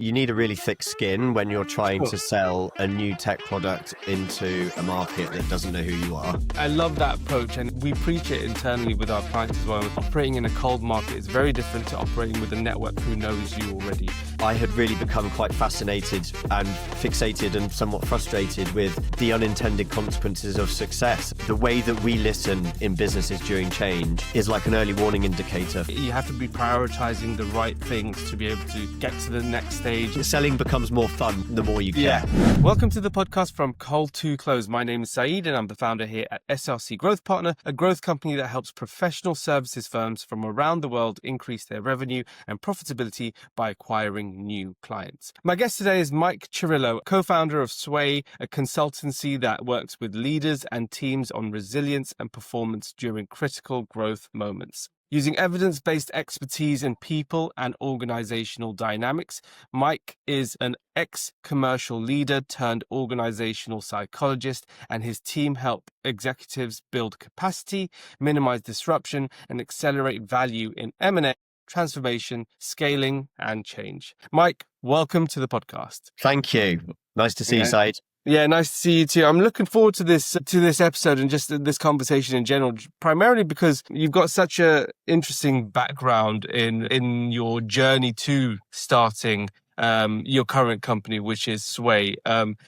You need a really thick skin when you're trying Sure. to sell a new tech product into a market that doesn't know who you are. I love that approach, and we preach it internally with our clients as well. Operating in a cold market is very different to operating with a network who knows you already. I had really become quite fascinated and fixated and somewhat frustrated with the unintended consequences of success. The way that we listen in businesses during change is like an early warning indicator. You have to be prioritizing the right things to be able to get to the next stage. Selling becomes more fun the more you care. Welcome to the podcast From Cold to Close. My name is Saeed and I'm the founder here at SRC Growth Partner, a growth company that helps professional services firms from around the world increase their revenue and profitability by acquiring new clients. My guest today is Mike Cerillo, co-founder of Sway, a consultancy that works with leaders and teams on resilience and performance during critical growth moments. Using evidence-based expertise in people and organizational dynamics, Mike is an ex-commercial leader turned organizational psychologist, and his team help executives build capacity, minimize disruption, and accelerate value in M&A, transformation, scaling, and change. Mike, welcome to the podcast. Thank you. Nice to see you, Saeed. Yeah, nice to see you too. I'm looking forward to this episode and just this conversation in general, primarily because you've got such a interesting background in your journey to starting your current company, which is Sway.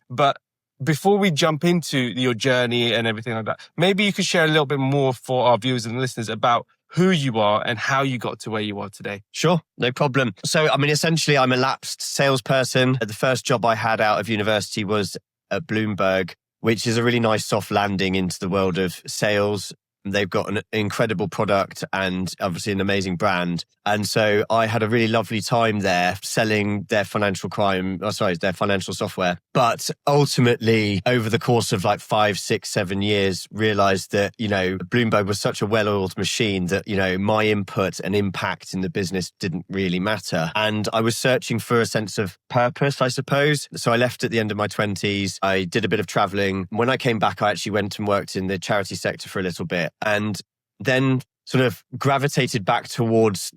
But before we jump into your journey and everything like that, maybe you could share a little bit more for our viewers and listeners about who you are and how you got to where you are today. Sure, no problem. So, essentially, I'm a lapsed salesperson. The first job I had out of university was at Bloomberg, which is a really nice soft landing into the world of sales. They've got an incredible product and obviously an amazing brand. And so I had a really lovely time there selling their financial software. But ultimately, over the course of like 5, 6, 7 years, realized that, Bloomberg was such a well-oiled machine that, my input and impact in the business didn't really matter. And I was searching for a sense of purpose, I suppose. So I left at the end of my 20s. I did a bit of traveling. When I came back, I actually went and worked in the charity sector for a little bit. And then sort of gravitated back towards,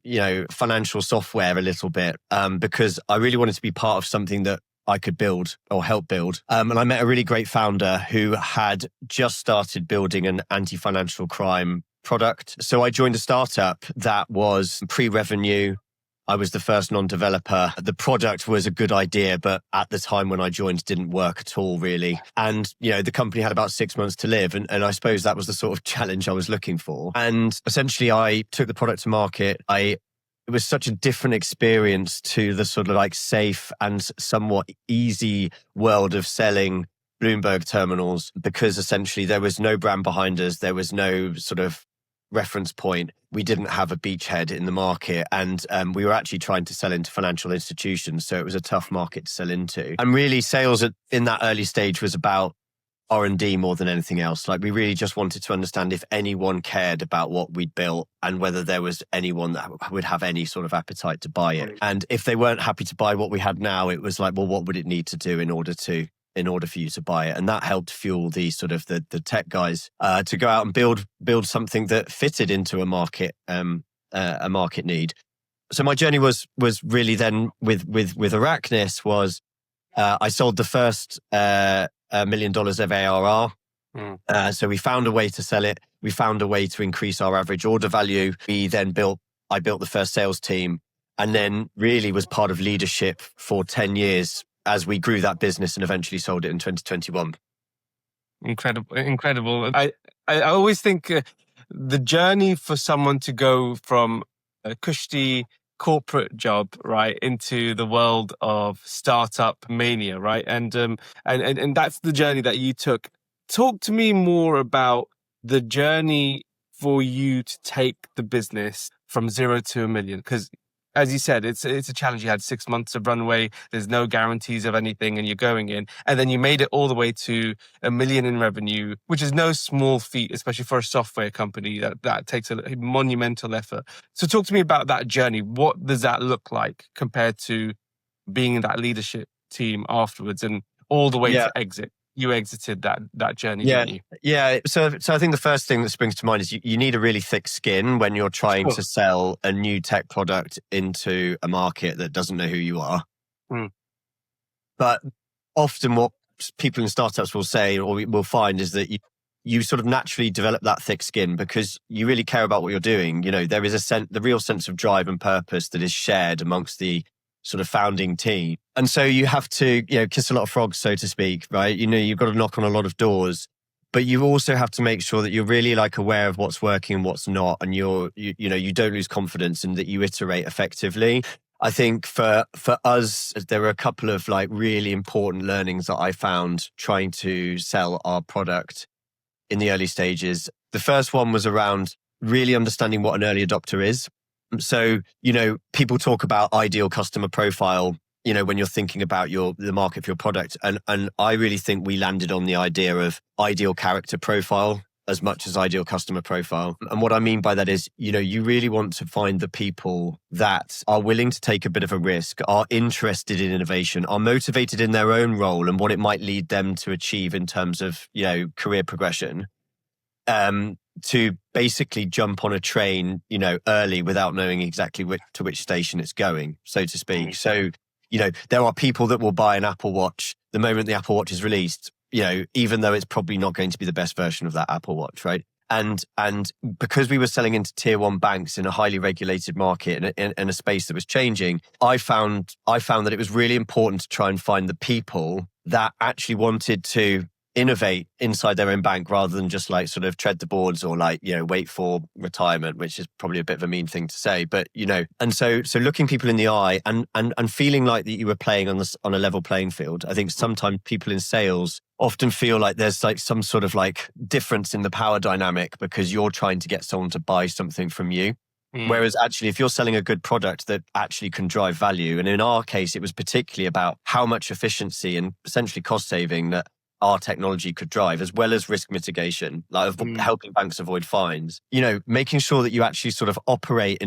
financial software a little bit because I really wanted to be part of something that I could build or help build. And I met a really great founder who had just started building an anti-financial crime product. So I joined a startup that was pre-revenue. I was the first non-developer. The product was a good idea, but at the time when I joined, didn't work at all, really. And, the company had about 6 months to live. And I suppose that was the sort of challenge I was looking for. And essentially, I took the product to market. It was such a different experience to the sort of like safe and somewhat easy world of selling Bloomberg terminals, because essentially there was no brand behind us. There was no sort of reference point. We didn't have a beachhead in the market, and we were actually trying to sell into financial institutions. So it was a tough market to sell into. And really sales in that early stage was about R&D more than anything else. Like we really just wanted to understand if anyone cared about what we'd built and whether there was anyone that would have any sort of appetite to buy it. And if they weren't happy to buy what we had now, it was like, well, what would it need to do in order for you to buy it? And that helped fuel the sort of the tech guys to go out and build something that fitted into a market need. So my journey was really then with Arachnis was I sold the first $1 million of ARR. So we found a way to sell it. We found a way to increase our average order value. I built the first sales team, and then really was part of leadership for 10 years as we grew that business and eventually sold it in 2021. Incredible. I always think the journey for someone to go from a cushy corporate job, right, into the world of startup mania, right? And that's the journey that you took. Talk to me more about the journey for you to take the business from 0 to $1 million, because as you said, it's a challenge. You had 6 months of runway. There's no guarantees of anything, and you're going in. And then you made it all the way to $1 million in revenue, which is no small feat, especially for a software company. That takes a monumental effort. So talk to me about that journey. What does that look like compared to being in that leadership team afterwards and all the way to exit? You exited that journey, didn't you? Yeah. So I think the first thing that springs to mind is you need a really thick skin when you're trying to sell a new tech product into a market that doesn't know who you are. Mm. But often what people in startups will say, or we will find, is that you sort of naturally develop that thick skin because you really care about what you're doing. There is the real sense of drive and purpose that is shared amongst the sort of founding team. And so you have to, kiss a lot of frogs, so to speak, right? You've got to knock on a lot of doors, but you also have to make sure that you're really like aware of what's working and what's not. And you don't lose confidence and that you iterate effectively. I think for us, there were a couple of like really important learnings that I found trying to sell our product in the early stages. The first one was around really understanding what an early adopter is. So, people talk about ideal customer profile, when you're thinking about the market for your product. And I really think we landed on the idea of ideal character profile as much as ideal customer profile. And what I mean by that is, you really want to find the people that are willing to take a bit of a risk, are interested in innovation, are motivated in their own role and what it might lead them to achieve in terms of, career progression, to basically jump on a train, early without knowing exactly to which station it's going, so to speak. So, there are people that will buy an Apple Watch the moment the Apple Watch is released, even though it's probably not going to be the best version of that Apple Watch, right? And because we were selling into Tier-1 banks in a highly regulated market and in a space that was changing, I found that it was really important to try and find the people that actually wanted to innovate inside their own bank rather than just like sort of tread the boards or like, wait for retirement, which is probably a bit of a mean thing to say. But, and so looking people in the eye and feeling like that you were playing on a level playing field. I think sometimes people in sales often feel like there's like some sort of like difference in the power dynamic because you're trying to get someone to buy something from you. Whereas actually, if you're selling a good product that actually can drive value, and in our case, it was particularly about how much efficiency and essentially cost saving that our technology could drive, as well as risk mitigation, like helping banks avoid fines, making sure that you actually sort of operate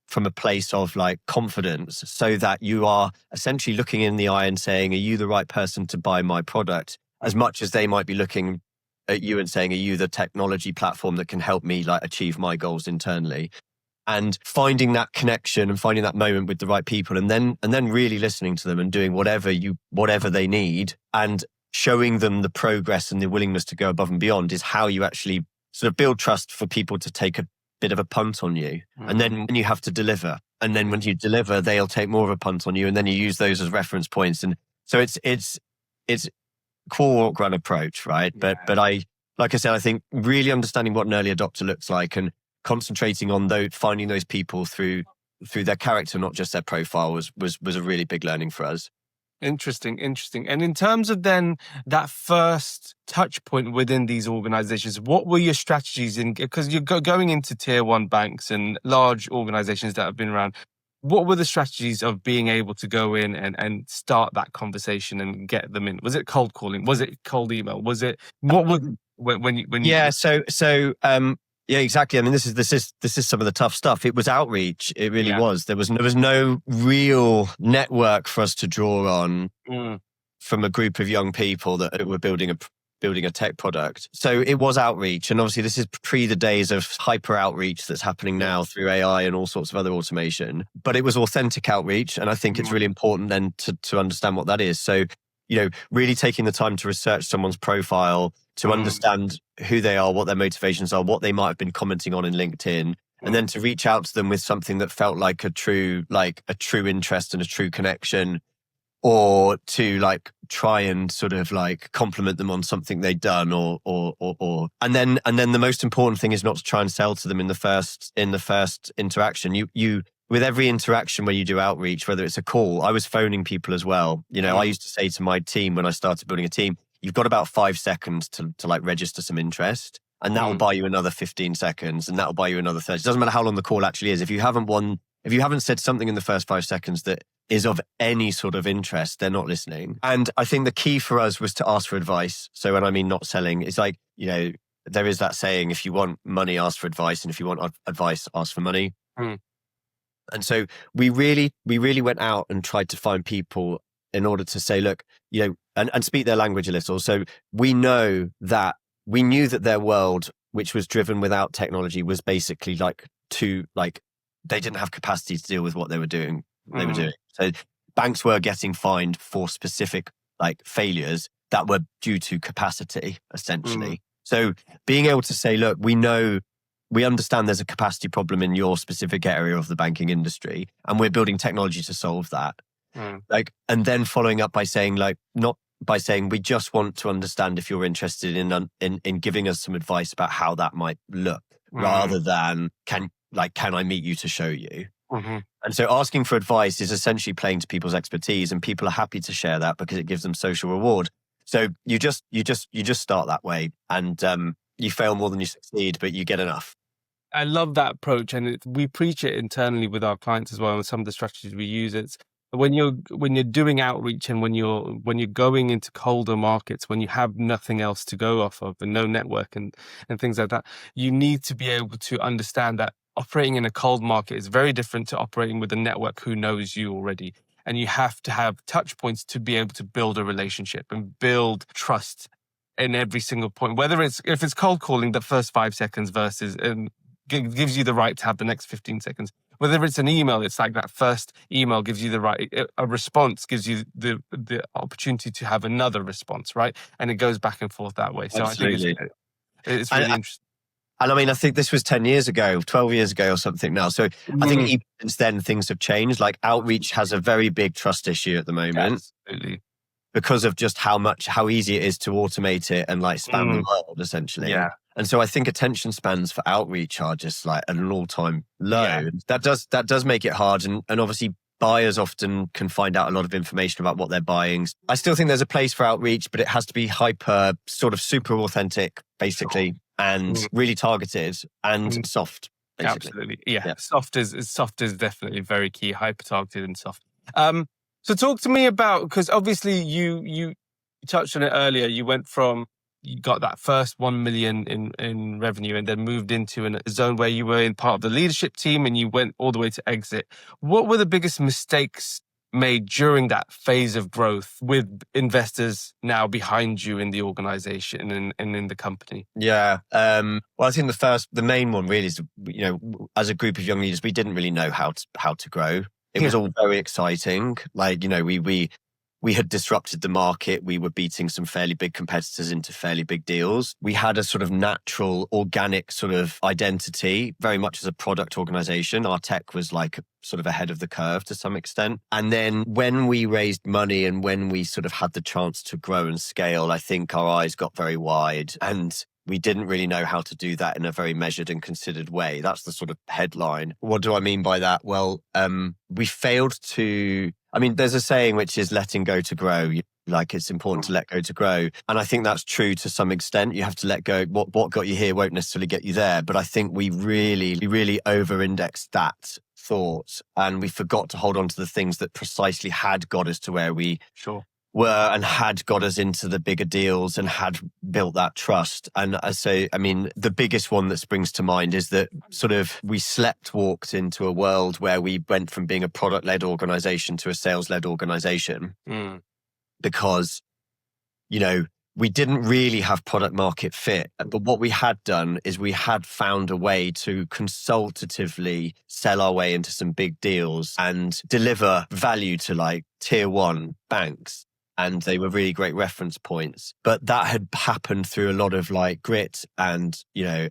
from a place of like confidence so that you are essentially looking in the eye and saying, are you the right person to buy my product? As much as they might be looking at you and saying, are you the technology platform that can help me like achieve my goals internally? And finding that connection and finding that moment with the right people and then really listening to them and doing whatever they need and showing them the progress and the willingness to go above and beyond is how you actually sort of build trust for people to take a bit of a punt on you. And then you have to deliver. And then when you deliver, they'll take more of a punt on you. And then you use those as reference points. And so it's core walk run approach, right? But like I said, I think really understanding what an early adopter looks like and concentrating on finding those people through their character, not just their profile was a really big learning for us. Interesting. And in terms of then that first touch point within these organizations, what were your strategies because you're going into Tier-1 banks and large organizations that have been around. What were the strategies of being able to go in and start that conversation and get them in? Was it cold calling? Was it cold email? Was it what was when you? Yeah. Yeah, exactly. I mean, this is some of the tough stuff. It was outreach. It really was. There was no real network for us to draw on from a group of young people that were building a tech product. So it was outreach. And obviously this is pre the days of hyper outreach that's happening now through AI and all sorts of other automation. But it was authentic outreach. And I think it's really important then to understand what that is. So, really taking the time to research someone's profile, to understand who they are, what their motivations are, what they might have been commenting on in LinkedIn, and then to reach out to them with something that felt like a true interest and a true connection, or to like try and sort of like compliment them on something they'd done or and then the most important thing is not to try and sell to them in the first interaction. You with every interaction when you do outreach, whether it's a call, I was phoning people as well. I used to say to my team when I started building a team, you've got about 5 seconds to like register some interest, and that will buy you another 15 seconds, and that will buy you another 30. It doesn't matter how long the call actually is. If you haven't said something in the first 5 seconds that is of any sort of interest, they're not listening. And I think the key for us was to ask for advice. So when I mean not selling, it's like, there is that saying, if you want money, ask for advice. And if you want advice, ask for money. And so we really went out and tried to find people in order to say, look, and speak their language a little. So we knew that their world, which was driven without technology, was basically they didn't have capacity to deal with what they were doing. So banks were getting fined for specific like failures that were due to capacity, essentially. So being able to say, look, we understand there's a capacity problem in your specific area of the banking industry, and we're building technology to solve that. Like, and then following up by saying, like, not by saying, we just want to understand if you're interested in giving us some advice about how that might look, rather than can I meet you to show you? And so asking for advice is essentially playing to people's expertise, and people are happy to share that because it gives them social reward. So you just start that way, and you fail more than you succeed, but you get enough. I love that approach, and we preach it internally with our clients as well. And some of the strategies we use, it's when you're doing outreach and when you're going into colder markets, when you have nothing else to go off of and no network and things like that, you need to be able to understand that operating in a cold market is very different to operating with a network who knows you already. And you have to have touch points to be able to build a relationship and build trust in every single point. Whether if it's cold calling, the first 5 seconds versus gives you the right to have the next 15 seconds. Whether it's an email, it's like that first email gives you the right, a response gives you the opportunity to have another response, right? And it goes back and forth that way. So Absolutely. I think it's really interesting. And I mean, I think this was 10 years ago, 12 years ago or something now. So I think even since then, things have changed. Like outreach has a very big trust issue at the moment. Absolutely. Because of just how easy it is to automate it and like spam the world, essentially. Yeah. And so I think attention spans for outreach are just like at an all-time low. Yeah. That does make it hard. And obviously buyers often can find out a lot of information about what they're buying. I still think there's a place for outreach, but it has to be hyper, sort of super authentic, basically, and really targeted and soft, basically. Absolutely. Yeah. Soft is definitely very key, hyper targeted and soft. So talk to me about, because obviously you touched on it earlier. You got that first 1 million in revenue and then moved into a zone where you were in part of the leadership team and you went all the way to exit. What were the biggest mistakes made during that phase of growth with investors now behind you in the organization and in the company? Yeah. Well, I think the main one really is, as a group of young leaders, we didn't really know how to grow. It was all very exciting. Like, we had disrupted the market. We were beating some fairly big competitors into fairly big deals. We had a sort of natural, organic sort of identity, very much as a product organization. Our tech was like sort of ahead of the curve to some extent. And then when we raised money and when we sort of had the chance to grow and scale, I think our eyes got very wide and we didn't really know how to do that in a very measured and considered way. That's the sort of headline. What do I mean by that? Well, we failed to... I mean, there's a saying which is letting go to grow. Like it's important to let go to grow. And I think that's true to some extent. You have to let go. What got you here won't necessarily get you there. But I think we really over-indexed that thought. And we forgot to hold on to the things that precisely had got us to where we were and had got us into the bigger deals and had built that trust. And the biggest one that springs to mind is that sort of we walked into a world where we went from being a product-led organization to a sales-led organization because, we didn't really have product market fit. But what we had done is we had found a way to consultatively sell our way into some big deals and deliver value to like Tier-1 banks. And they were really great reference points. But that had happened through a lot of like grit and,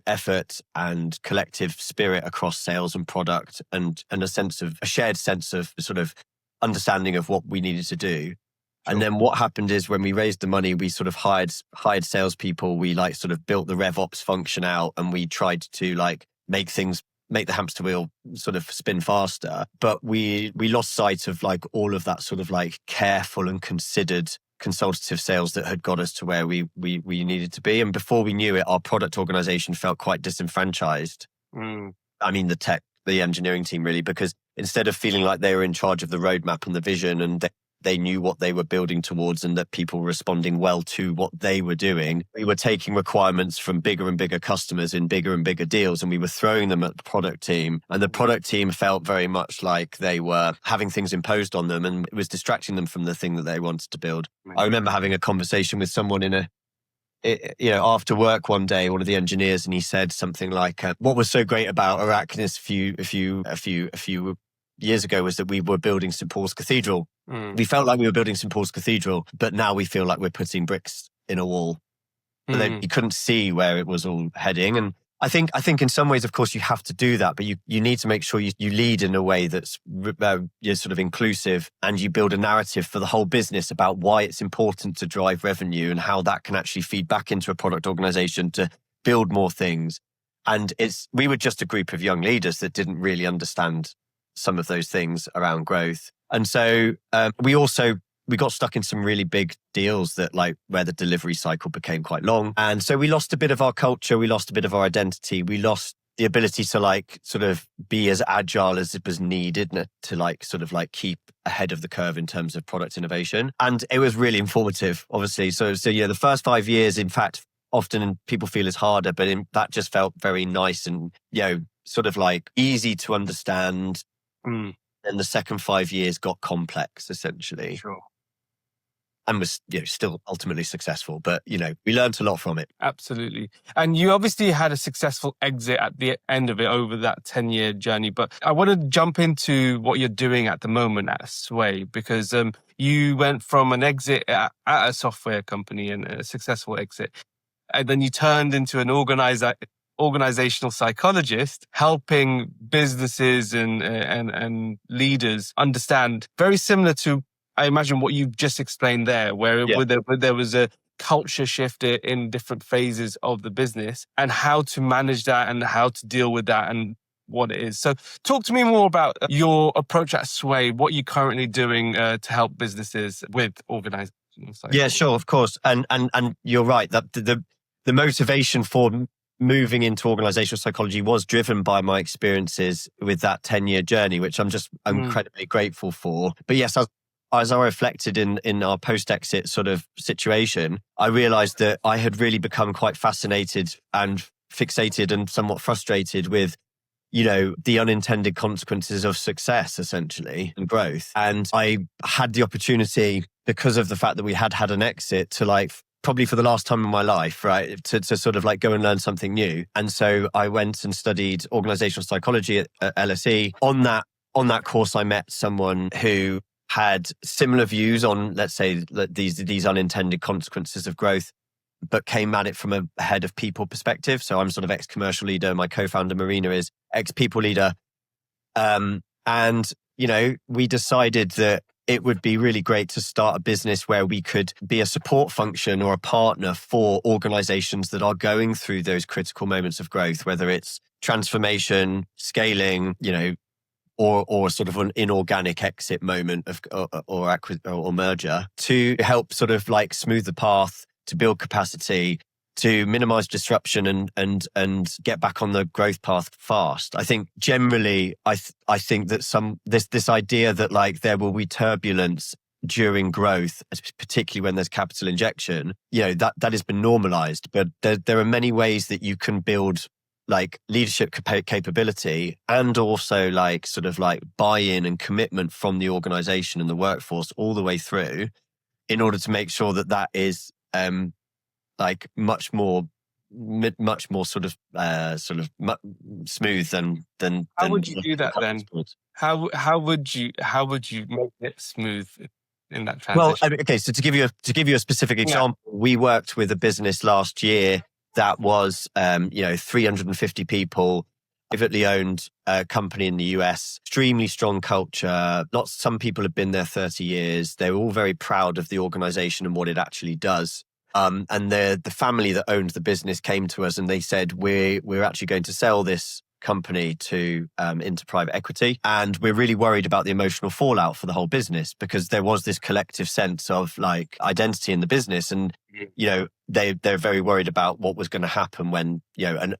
effort and collective spirit across sales and product and a shared sense of sort of understanding of what we needed to do. And then what happened is when we raised the money, we sort of hired salespeople. We like sort of built the RevOps function out and we tried to like make the hamster wheel sort of spin faster. But we lost sight of like all of that sort of like careful and considered consultative sales that had got us to where we needed to be. And before we knew it, our product organization felt quite disenfranchised. I mean, the engineering team really, because instead of feeling like they were in charge of the roadmap and the vision and they knew what they were building towards and that people were responding well to what they were doing, we were taking requirements from bigger and bigger customers in bigger and bigger deals and we were throwing them at the product team. And the product team felt very much like they were having things imposed on them and it was distracting them from the thing that they wanted to build. I remember having a conversation with someone after work one day, one of the engineers, and he said something like, what was so great about Arachnis a few years ago was that we were building St. Paul's Cathedral. We felt like we were building St. Paul's Cathedral, but now we feel like we're putting bricks in a wall. But then you couldn't see where it was all heading. And I think in some ways, of course, you have to do that, but you need to make sure you lead in a way that's you're sort of inclusive, and you build a narrative for the whole business about why it's important to drive revenue and how that can actually feed back into a product organization to build more things. And we were just a group of young leaders that didn't really understand some of those things around growth. And so we got stuck in some really big deals that where the delivery cycle became quite long. And so we lost a bit of our culture. We lost a bit of our identity. We lost the ability to sort of be as agile as it was needed to keep ahead of the curve in terms of product innovation. And it was really informative, obviously. So the first 5 years, in fact, often people feel is harder, but that just felt very nice and, sort of easy to understand. And the second 5 years got complex, essentially. Sure. And was still ultimately successful, but we learned a lot from it. Absolutely. And you obviously had a successful exit at the end of it over that 10-year journey. But I want to jump into what you're doing at the moment at Sway, because you went from an exit at a software company and a successful exit, and then you turned into an organisational psychologist, helping businesses and leaders understand, very similar to, I imagine, what you've just explained there, where there was a culture shift in different phases of the business, and how to manage that and how to deal with that and what it is. So talk to me more about your approach at Sway, what you're currently doing to help businesses with organizational psychology. Yeah, sure, of course. And you're right, that the motivation for moving into organizational psychology was driven by my experiences with that 10-year journey, which I'm just incredibly grateful for. But yes, as I reflected in our post-exit sort of situation, I realized that I had really become quite fascinated and fixated and somewhat frustrated with, the unintended consequences of success, essentially, and growth. And I had the opportunity, because of the fact that we had an exit, to probably for the last time in my life, right, to sort of go and learn something new. And so I went and studied organizational psychology at LSE. On that course, I met someone who had similar views on, let's say, these unintended consequences of growth, but came at it from a head of people perspective. So I'm sort of ex-commercial leader. My co-founder, Marina, is ex-people leader. And, we decided that it would be really great to start a business where we could be a support function or a partner for organizations that are going through those critical moments of growth, whether it's transformation, scaling, or sort of an inorganic exit moment or merger, to help sort of think the path, to build capacity, to minimize disruption and get back on the growth path fast. I think generally, I think that this idea that there will be turbulence during growth, particularly when there's capital injection, that has been normalized. But there are many ways that you can build leadership capability, and also buy-in and commitment from the organization and the workforce all the way through, in order to make sure that is much more sort of smooth than. How would you do that then? How would you make it smooth in that transition? Well, okay. So to give you a specific example, we worked with a business last year that was 350 people, privately owned company in the US, extremely strong culture. Some people have been there 30 years. They were all very proud of the organization and what it actually does. And the family that owned the business came to us and they said, we're actually going to sell this company into private equity, and we're really worried about the emotional fallout for the whole business, because there was this collective sense of identity in the business, and they're very worried about what was going to happen when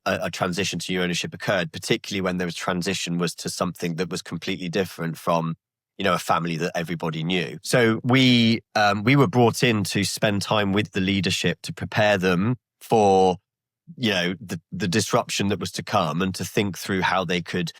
a transition to new ownership occurred, particularly when there was transition was to something that was completely different from a family that everybody knew. So we were brought in to spend time with the leadership to prepare them for the disruption that was to come, and to think through how they could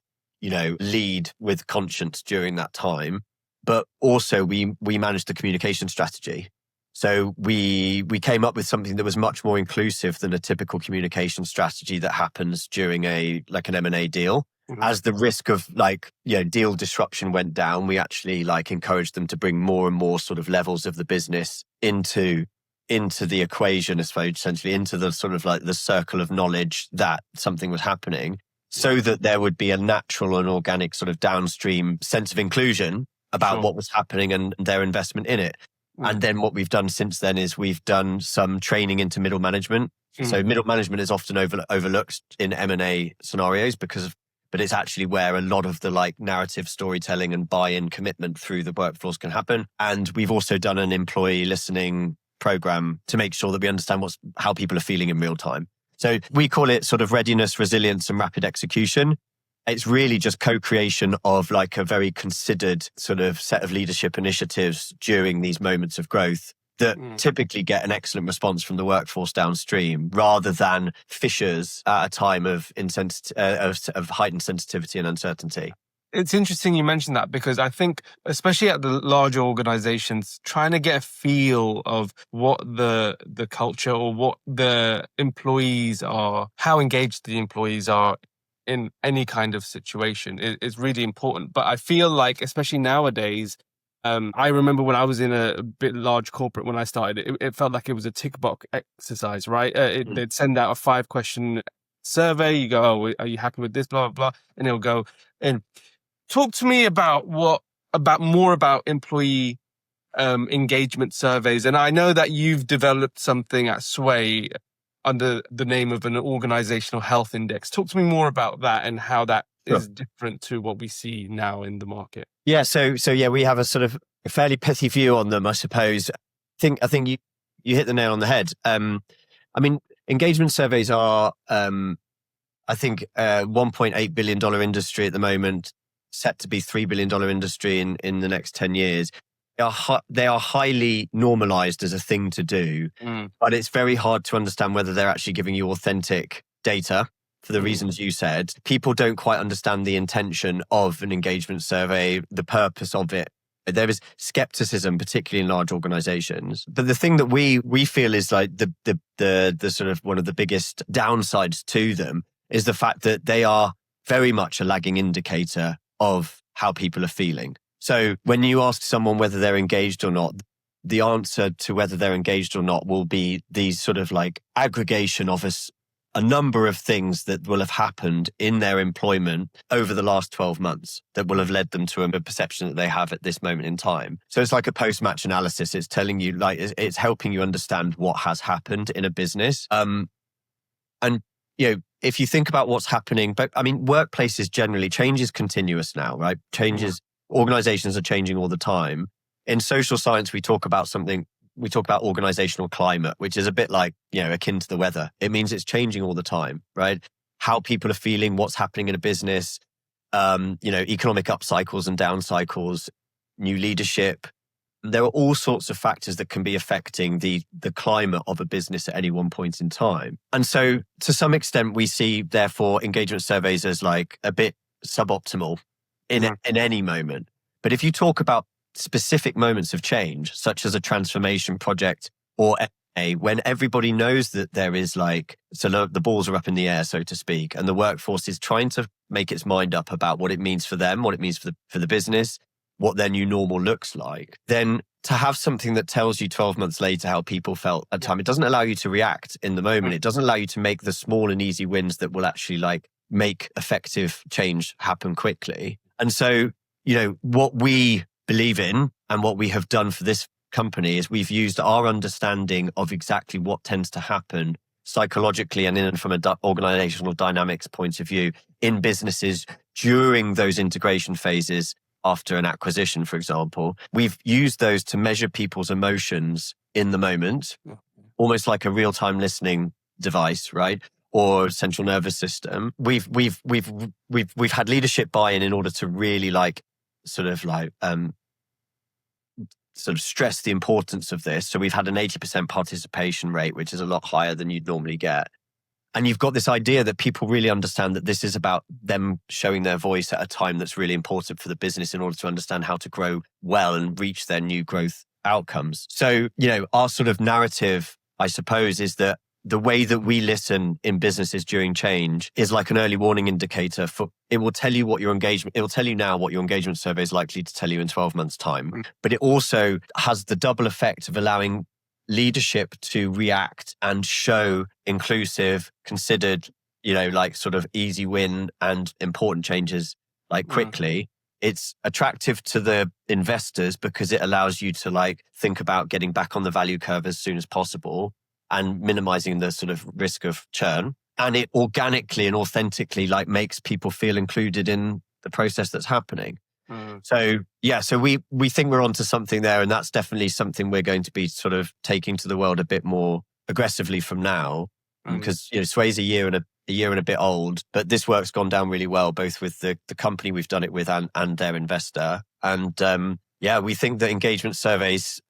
lead with conscience during that time. But also we managed the communication strategy. So we came up with something that was much more inclusive than a typical communication strategy that happens during an M&A deal. as the risk of deal disruption went down, we actually encouraged them to bring more and more sort of levels of the business into the equation, I suppose, essentially into the sort of the circle of knowledge that something was happening, so that there would be a natural and organic sort of downstream sense of inclusion about what was happening and their investment in it. And then what we've done since then is we've done some training into middle management. So middle management is often overlooked in M&A scenarios but it's actually where a lot of the narrative storytelling and buy-in commitment through the workforce can happen. And we've also done an employee listening program to make sure that we understand how people are feeling in real time. So we call it sort of readiness, resilience, and rapid execution. It's really just co-creation of a very considered sort of set of leadership initiatives during these moments of growth that typically get an excellent response from the workforce downstream, rather than fissures at a time of heightened sensitivity and uncertainty. It's interesting you mentioned that, because I think, especially at the larger organizations, trying to get a feel of what the culture or what the employees are, how engaged the employees are in any kind of situation is really important. But I feel like, especially nowadays, I remember when I was in a bit large corporate when I started, it felt like it was a tick box exercise, right? They'd send out a 5-question survey. You go, oh, are you happy with this? Blah, blah, blah. And it'll go in. Talk to me about more about employee engagement surveys. And I know that you've developed something at Sway under the name of an organizational health index. Talk to me more about that and how that is different to what we see now in the market. Yeah, so we have a sort of a fairly pithy view on them, I suppose. I think you hit the nail on the head. Engagement surveys are, I think, $1.8 billion industry at the moment, set to be $3 billion industry in the next 10 years. They are highly normalized as a thing to do, but it's very hard to understand whether they're actually giving you authentic data for the reasons you said. People don't quite understand the intention of an engagement survey, the purpose of it. There is skepticism, particularly in large organizations. But the thing that we feel is the sort of one of the biggest downsides to them is the fact that they are very much a lagging indicator of how people are feeling. So when you ask someone whether they're engaged or not, the answer to whether they're engaged or not will be these sort of aggregation of a number of things that will have happened in their employment over the last 12 months that will have led them to a perception that they have at this moment in time. So it's like a post-match analysis. It's telling you, it's helping you understand what has happened in a business. If you think about what's happening, but workplaces generally, change is continuous now, right? Organizations are changing all the time. In social science, we talk about organizational climate, which is a bit akin to the weather. It means it's changing all the time, right? How people are feeling, what's happening in a business, economic up cycles and down cycles, new leadership. There are all sorts of factors that can be affecting the climate of a business at any one point in time. And so to some extent, we see, therefore, engagement surveys as a bit suboptimal in any moment. But if you talk about specific moments of change, such as a transformation project or when everybody knows that there is the balls are up in the air, so to speak, and the workforce is trying to make its mind up about what it means for them, what it means for the business, what their new normal looks like, then to have something that tells you 12 months later how people felt at the time, it doesn't allow you to react in the moment. It doesn't allow you to make the small and easy wins that will actually make effective change happen quickly. And so, what we believe in and what we have done for this company is we've used our understanding of exactly what tends to happen psychologically and from an organizational dynamics point of view in businesses during those integration phases after an acquisition, for example. We've used those to measure people's emotions in the moment, almost like a real-time listening device, right? Or central nervous system. We've had leadership buy-in in order to really sort of stress the importance of this. So we've had an 80% participation rate, which is a lot higher than you'd normally get. And you've got this idea that people really understand that this is about them showing their voice at a time that's really important for the business in order to understand how to grow well and reach their new growth outcomes. So, our sort of narrative, I suppose, is that the way that we listen in businesses during change is like an early warning indicator it will tell you it will tell you now what your engagement survey is likely to tell you in 12 months' time. But it also has the double effect of allowing leadership to react and show inclusive, considered, like sort of easy win and important changes like quickly. It's attractive to the investors because it allows you to like think about getting back on the value curve as soon as possible and minimizing the sort of risk of churn. And it organically and authentically like makes people feel included in the process that's happening. So we think we're onto something there, and that's definitely something we're going to be sort of taking to the world a bit more aggressively from now, because Sway's a year and a bit old, but this work's gone down really well, both with the company we've done it with and their investor. And we think that engagement surveys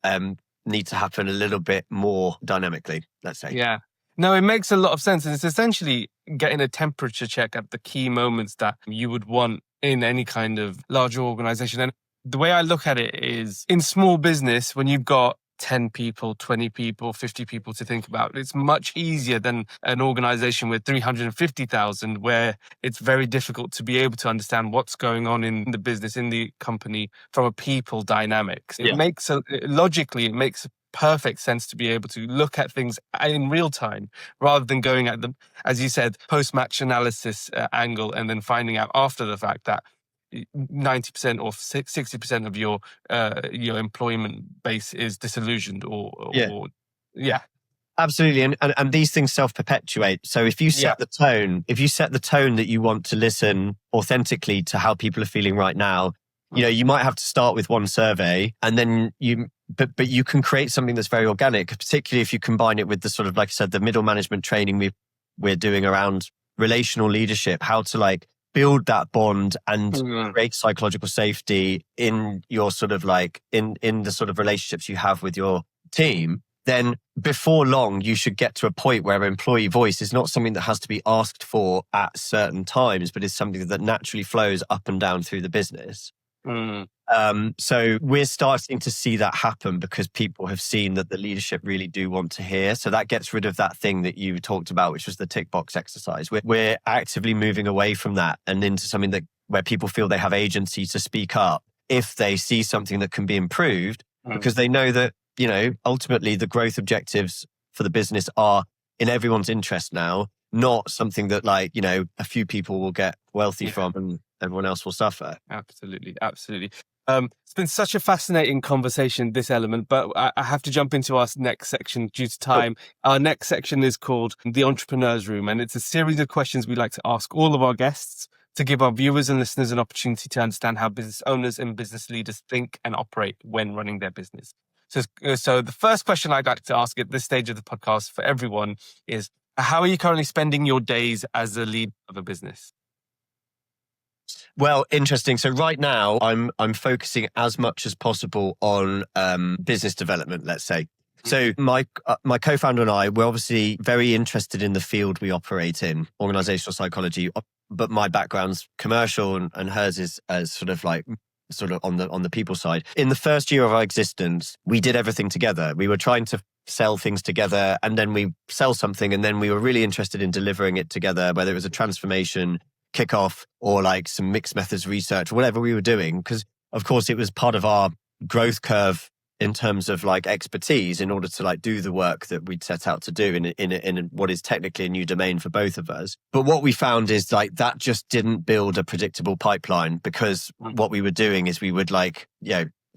need to happen a little bit more dynamically, let's say. Yeah. No, it makes a lot of sense. And it's essentially getting a temperature check at the key moments that you would want in any kind of larger organization. And the way I look at it is, in small business, when you've got 10 people, 20 people, 50 people to think about, it's much easier than an organization with 350,000, where it's very difficult to be able to understand what's going on in the business, in the company, from a people dynamics. It makes perfect sense to be able to look at things in real time rather than going at them, as you said, post-match analysis angle, and then finding out after the fact that 90% or 60% of your employment base is disillusioned Absolutely. And these things self-perpetuate. So if you set the tone, that you want to listen authentically to how people are feeling right now, you might have to start with one survey, and then but you can create something that's very organic, particularly if you combine it with the sort of, like I said, the middle management training we're doing around relational leadership, how to like build that bond and create psychological safety in your sort of like in the sort of relationships you have with your team. Then before long, you should get to a point where employee voice is not something that has to be asked for at certain times, but is something that naturally flows up and down through the business. So we're starting to see that happen because people have seen that the leadership really do want to hear. So that gets rid of that thing that you talked about, which was the tick box exercise. We're actively moving away from that and into something where people feel they have agency to speak up if they see something that can be improved, because they know that, ultimately the growth objectives for the business are in everyone's interest now, not something that like, a few people will get wealthy from and everyone else will suffer. Absolutely. It's been such a fascinating conversation, this element, but I have to jump into our next section due to time. Our next section is called The Entrepreneur's Room, and it's a series of questions we like to ask all of our guests to give our viewers and listeners an opportunity to understand how business owners and business leaders think and operate when running their business. So the first question I'd like to ask at this stage of the podcast for everyone is, how are you currently spending your days as the lead of a business? Well, interesting. So right now, I'm focusing as much as possible on business development, let's say. So my co-founder and I, we're obviously very interested in the field we operate in, organisational psychology. But my background's commercial and hers is as sort of on the people side. In the first year of our existence, we did everything together. We were trying to sell things together, and then we sell something, and then we were really interested in delivering it together, whether it was a transformation kickoff or like some mixed methods research, whatever we were doing, because of course it was part of our growth curve in terms of like expertise in order to like do the work that we'd set out to do in what is technically a new domain for both of us. But what we found is like that just didn't build a predictable pipeline, because what we were doing is we would like,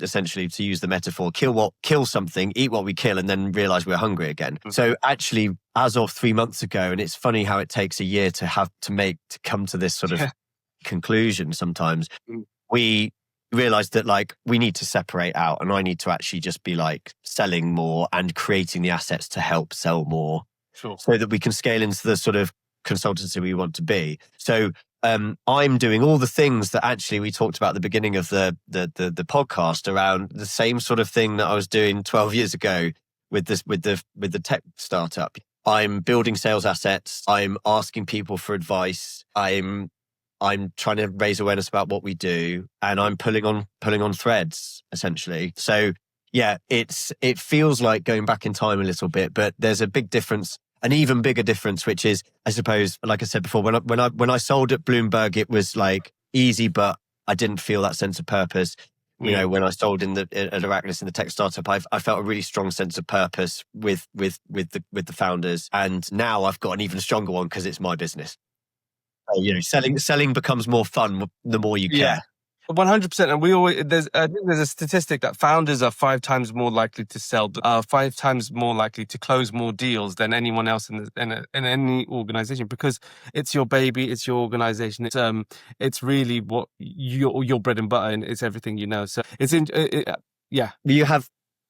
essentially, to use the metaphor, kill something, eat what we kill, and then realize we're hungry again. So actually, as of 3 months ago, and it's funny how it takes a year to come to this sort of conclusion sometimes, we realized that like we need to separate out, and I need to actually just be like selling more and creating the assets to help sell more, so that we can scale into the sort of consultancy we want to be. So I'm doing all the things that actually we talked about at the beginning of the podcast, around the same sort of thing that I was doing 12 years ago with the tech startup. I'm building sales assets. I'm asking people for advice. I'm trying to raise awareness about what we do, and I'm pulling on threads essentially. So yeah, it feels like going back in time a little bit, but there's a big difference. an even bigger difference, which is, I suppose, like I said before, when I sold at Bloomberg, it was like easy, but I didn't feel that sense of purpose. When I sold at Arachnus in the tech startup, I felt a really strong sense of purpose with the founders, and now I've got an even stronger one because it's my business. Selling becomes more fun the more you care. 100%. And I think there's a statistic that founders are 5 times more likely to sell, 5 times more likely to close more deals than anyone else in any organization, because it's your baby, it's your organization. It's really what your bread and butter, and it's everything you know. So it's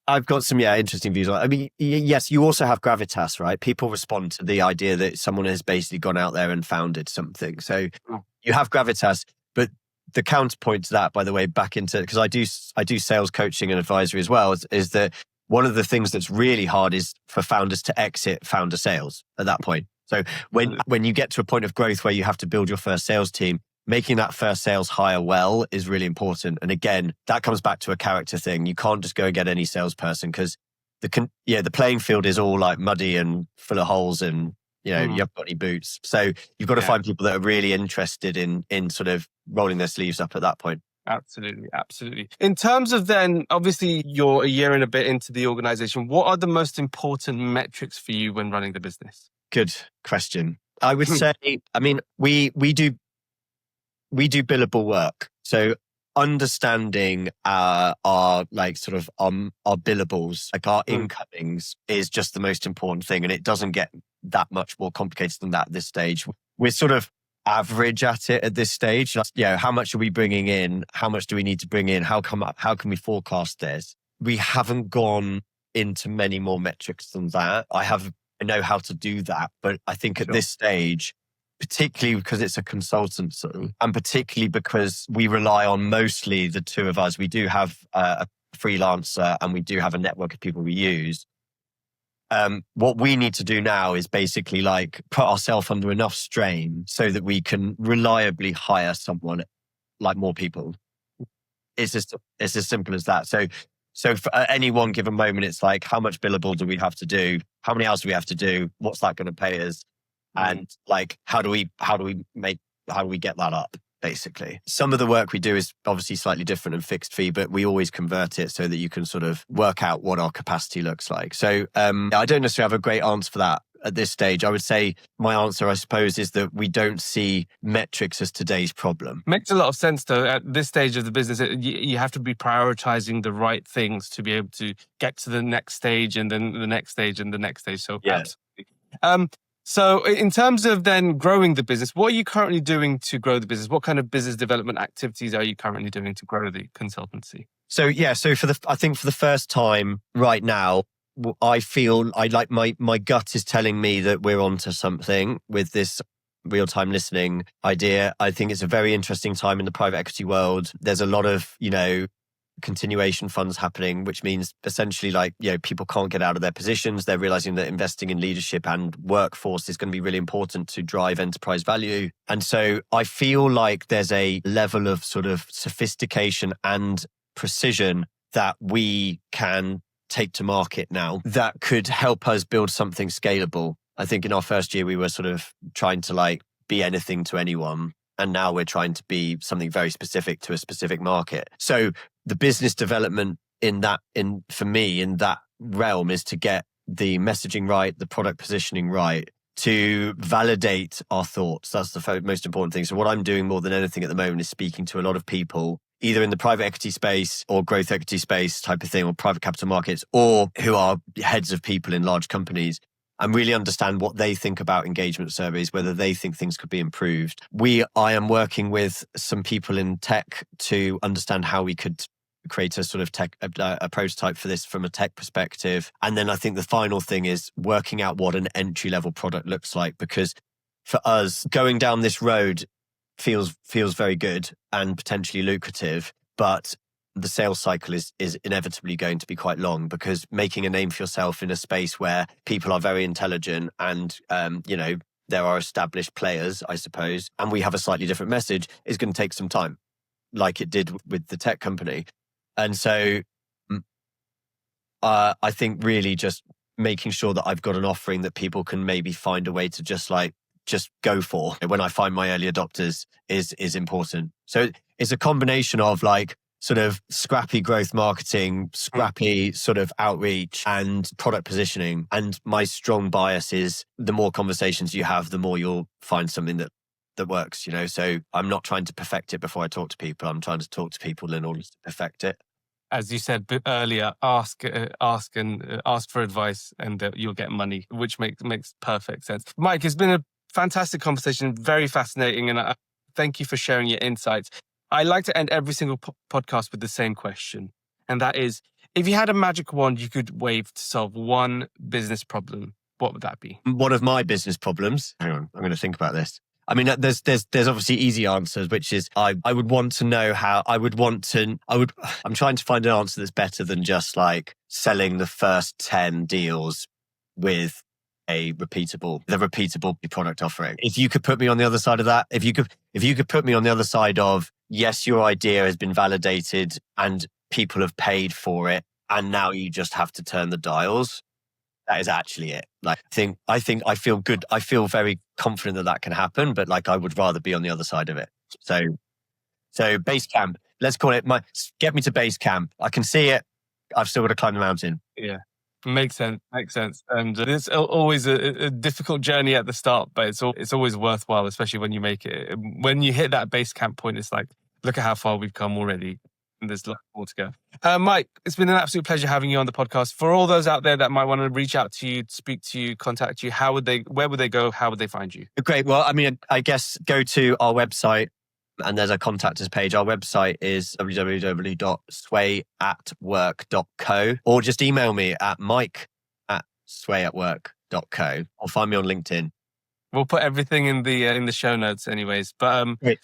I've got some interesting views on it. I mean, yes, you also have gravitas, right? People respond to the idea that someone has basically gone out there and founded something. So you have gravitas, but the counterpoint to that, by the way, back into, because I do sales coaching and advisory as well, is that one of the things that's really hard is for founders to exit founder sales at that point. So when you get to a point of growth where you have to build your first sales team, making that first sales hire well is really important. And again, that comes back to a character thing. You can't just go and get any salesperson, because the playing field is all like muddy and full of holes, and you haven't got any boots. So you've got to find people that are really interested in sort of rolling their sleeves up at that point. Absolutely. In terms of then, obviously you're a year and a bit into the organization. What are the most important metrics for you when running the business? Good question. I would say, I mean, we do billable work. So understanding our billables, like our incomings, is just the most important thing. And it doesn't get that much more complicated than that at this stage. We're sort of average at it at this stage. How much are we bringing in? How much do we need to bring in? How can we forecast this? We haven't gone into many more metrics than that. I know how to do that, but I think at this stage, particularly because it's a consultancy, and particularly because we rely on mostly the two of us. We do have a freelancer, and we do have a network of people we use. What we need to do now is basically like put ourselves under enough strain so that we can reliably hire someone, like more people. It's as simple as that. So for at any one given moment, it's like, how much billable do we have to do? How many hours do we have to do? What's that going to pay us? And like, how do we get that up? Basically, some of the work we do is obviously slightly different and fixed fee, but we always convert it so that you can sort of work out what our capacity looks like. So I don't necessarily have a great answer for that at this stage. I would say my answer, I suppose, is that we don't see metrics as today's problem. Makes a lot of sense, though. At this stage of the business, you have to be prioritizing the right things to be able to get to the next stage, and then the next stage, and the next stage. So absolutely. So in terms of then growing the business, what are you currently doing to grow the business? What kind of business development activities are you currently doing to grow the consultancy? So I think for the first time right now, I feel my gut is telling me that we're onto something with this real-time listening idea. I think it's a very interesting time in the private equity world. There's a lot of, continuation funds happening, which means essentially people can't get out of their positions. They're realizing that investing in leadership and workforce is going to be really important to drive enterprise value. And so I feel like there's a level of sort of sophistication and precision that we can take to market now that could help us build something scalable. I think in our first year, we were sort of trying to be anything to anyone. And now we're trying to be something very specific to a specific market. So the business development in that realm is to get the messaging right, the product positioning right, to validate our thoughts. That's the most important thing. So what I'm doing more than anything at the moment is speaking to a lot of people, either in the private equity space or growth equity space type of thing, or private capital markets, or who are heads of people in large companies, and really understand what they think about engagement surveys, whether they think things could be improved. I am working with some people in tech to understand how we could create a sort of a prototype for this from a tech perspective. And then I think the final thing is working out what an entry-level product looks like, because for us, going down this road feels very good and potentially lucrative, but the sales cycle is inevitably going to be quite long, because making a name for yourself in a space where people are very intelligent and, there are established players, I suppose, and we have a slightly different message, is going to take some time, like it did with the tech company. And so I think really just making sure that I've got an offering that people can maybe find a way to just go for when I find my early adopters is important. So it's a combination of like sort of scrappy growth marketing, scrappy sort of outreach and product positioning. And my strong bias is the more conversations you have, the more you'll find something that works, So I'm not trying to perfect it before I talk to people. I'm trying to talk to people in order to perfect it. As you said earlier, ask for advice, and you'll get money, which makes perfect sense. Mike, it's been a fantastic conversation, very fascinating, and I thank you for sharing your insights. I like to end every single podcast with the same question, and that is, if you had a magic wand you could wave to solve one business problem, what would that be? One of my business problems. Hang on, I'm going to think about this. I mean, there's obviously easy answers, which is I would want to know how I'm trying to find an answer that's better than just like selling the first 10 deals with the repeatable product offering. If you could put me on the other side of that, if you could put me on the other side of, yes, your idea has been validated and people have paid for it, and now you just have to turn the dials. That is actually it. Like, I think I feel good. I feel very confident that can happen, but like I would rather be on the other side of it. So base camp, let's call it get me to base camp. I can see it. I've still got to climb the mountain. Yeah. Makes sense. And it's always a difficult journey at the start, but it's always worthwhile, especially when you make it. When you hit that base camp point, it's like, look at how far we've come already. And there's a lot more to go. Mike, it's been an absolute pleasure having you on the podcast. For all those out there that might want to reach out to you, speak to you, contact you, where would they go? How would they find you? Great. Well, I mean, I guess go to our website and there's a contact us page. Our website is www.swayatwork.co, or just email me at mike@swayatwork.co, or find me on LinkedIn. We'll put everything in the show notes anyways. But Great.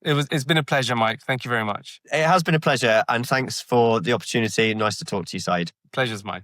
It's been a pleasure, Mike. Thank you very much. It has been a pleasure, and thanks for the opportunity. Nice to talk to you, Said. Pleasure's mine.